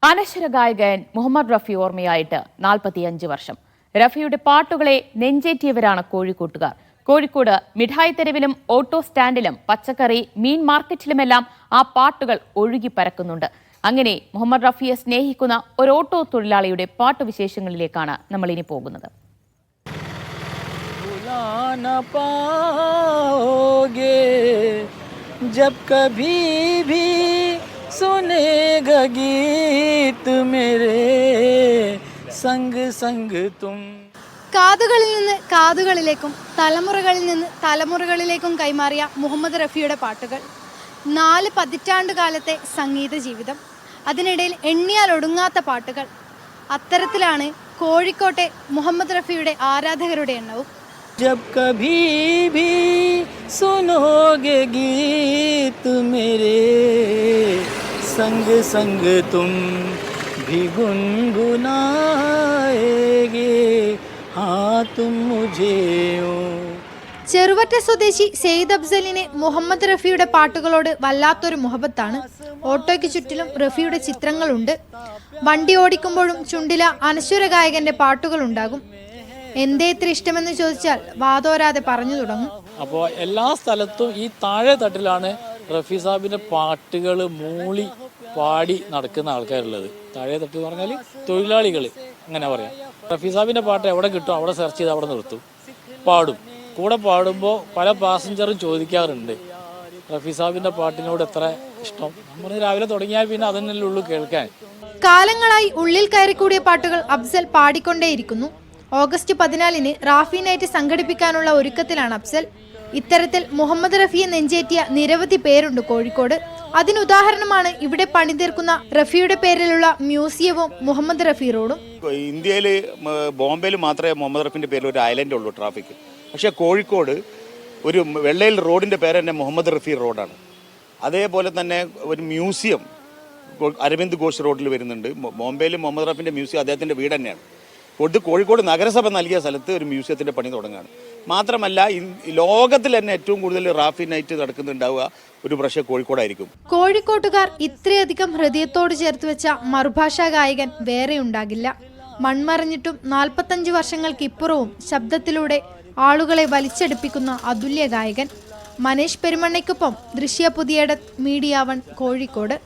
അനശ്വര ഗായകൻ മുഹമ്മദ് റഫി ഓർമ്മയായിട്ട് 45 വർഷം. റഫിയുടെ പാട്ടുകളെ നെഞ്ചേറ്റിയവരാണ് കോഴിക്കോട്ടുകാർ. കോഴിക്കോട് മിഠായി തെരുവിലും ഓട്ടോ സ്റ്റാൻഡിലും പച്ചക്കറി മീൻ മാർക്കറ്റിലുമെല്ലാം ആ പാട്ടുകൾ ഒഴുകി പരക്കുന്നുണ്ട്. അങ്ങനെ മുഹമ്മദ് റഫിയെ സ്നേഹിക്കുന്ന ഒരു ഓട്ടോ തൊഴിലാളിയുടെ പാട്ടുവിശേഷങ്ങളിലേക്കാണ് നമ്മൾ ഇനി പോകുന്നത്. सुनेगा गीत मेरे संग संग तुम. കാതുകളിൽ നിന്ന് കാതുകളിലേക്കും തലമുറകളിൽ നിന്ന് തലമുറകളിലേക്കും കൈമാറിയ മുഹമ്മദ് റഫിയുടെ പാട്ടുകൾ 4 പതിറ്റാണ്ട് കാലത്തെ സംഗീത ജീവിതം, അതിനിടയിൽ എണ്ണിയാൽ ഒടുങ്ങാത്ത പാട്ടുകൾ. അത്തരത്തിലാണ് കോഴിക്കോട്ടെ മുഹമ്മദ് റഫിയുടെ ആരാധകരുടെ എണ്ണവും. जब कभी भी सुनोगे गीत मेरे संग संग तुम भी गुनगुनाएगे हाँ तुम मुझे हो. ചെറുവറ്റ സ്വദേശി സെയ്ദ് അഫ്സലിന് മുഹമ്മദ് റഫിയുടെ പാട്ടുകളോട് വല്ലാത്തൊരു മുഹബത്താണ്. ഓട്ടോയ്ക്ക് ചുറ്റിലും റഫിയുടെ ചിത്രങ്ങളുണ്ട്. വണ്ടി ഓടിക്കുമ്പോഴും ചുണ്ടില അനശ്വര ഗായകന്റെ പാട്ടുകൾ ഉണ്ടാകും. എന്തേ ഇത്ര ഇഷ്ടമെന്ന് ചോദിച്ചാൽ വാതോരാതെ പറഞ്ഞു തുടങ്ങും. അപ്പോൾ എല്ലാ സ്ഥലത്തും ഈ താഴെ തട്ടിലാണ് റഫി സാഹിബിന്റെ പാട്ടുകൾ മൂളി പാടി നടക്കുന്ന ആൾക്കാരുള്ളത്. താഴെ തട്ട് എന്ന് പറഞ്ഞാൽ തൊഴിലാളികൾ അങ്ങനെ പറയാം. റഫി സാഹിബിന്റെ പാട്ട് എവിടെ കിട്ടും അവിടെ സെർച്ച് ചെയ്ത് അവിടെ നിർത്തും, പാടും. കൂടെ പാടുമ്പോൾ പല പാസഞ്ചറും ചോദിക്കാറുണ്ട് റഫി സാഹിബിന്റെ പാട്ടിനോട് എത്ര ഇഷ്ടം. നമ്മൾ രാവിലെ തുടങ്ങിയാൽ പിന്നെ അതന്നെയല്ലേ ഉള്ളൂ കേൾക്കാൻ. കാലങ്ങളായി ഉള്ളിൽ കയറിക്കൂടിയ പാട്ടുകൾ അഫ്സൽ പാടിക്കൊണ്ടേയിരിക്കുന്നു. ഓഗസ്റ്റ് 14 റാഫി നൈറ്റ് സംഘടിപ്പിക്കാനുള്ള ഒരുക്കത്തിലാണ് അഫ്സൽ. ഇത്തരത്തിൽ മുഹമ്മദ് റഫിയെ നെഞ്ചേറ്റിയ നിരവധി പേരുണ്ട് കോഴിക്കോട്. അതിനുദാഹരണമാണ് ഇവിടെ പണിതീർക്കുന്ന റഫിയുടെ പേരിലുള്ള മ്യൂസിയവും മുഹമ്മദ് റഫി റോഡും. ഇന്ത്യയിൽ ബോംബെയിൽ മാത്രമേ മുഹമ്മദ് റഫിന്റെ പേരിൽ ഒരു ഐലൻഡ് ഉള്ളൂ ട്രാഫിക്. പക്ഷേ കോഴിക്കോട് ഒരു വെള്ളയിൽ റോഡിന്റെ പേര് തന്നെ മുഹമ്മദ് റഫി റോഡാണ്. അതേപോലെ തന്നെ ഒരു മ്യൂസിയം അരവിന്ദ് ഘോഷ് റോഡിൽ വരുന്നുണ്ട്. ബോംബെയിൽ മുഹമ്മദ് റഫിന്റെ മ്യൂസിയം അദ്ദേഹത്തിന്റെ വീട് തന്നെയാണ്. കോഴിക്കോട് നഗരസഭ നൽകിയ സ്ഥലത്ത് ഒരു മ്യൂസിയത്തിന്റെ പണി തുടങ്ങുകയാണ്. മാത്രമല്ല ലോകത്തിൽ തന്നെ ഏറ്റവും കൂടുതൽ റാഫി നൈറ്റ് നടക്കുന്നുണ്ടാവുക ഒരു പക്ഷേ കോഴിക്കോടായിരിക്കും. കോഴിക്കോട്ടുകാർ ഇത്രയധികം ഹൃദയത്തോട് ചേർത്ത് വെച്ച മറുഭാഷാ ഗായകൻ വേറെ ഉണ്ടാകില്ല. മൺമറഞ്ഞിട്ടും 45 വർഷങ്ങൾക്കിപ്പുറവും ശബ്ദത്തിലൂടെ ആളുകളെ വലിച്ചെടുപ്പിക്കുന്ന അതുല്യ ഗായകൻ. മനേഷ് പെരുമണ്ണയ്ക്കൊപ്പം ദൃശ്യ പുതിയട, മീഡിയ 1 കോഴിക്കോട്.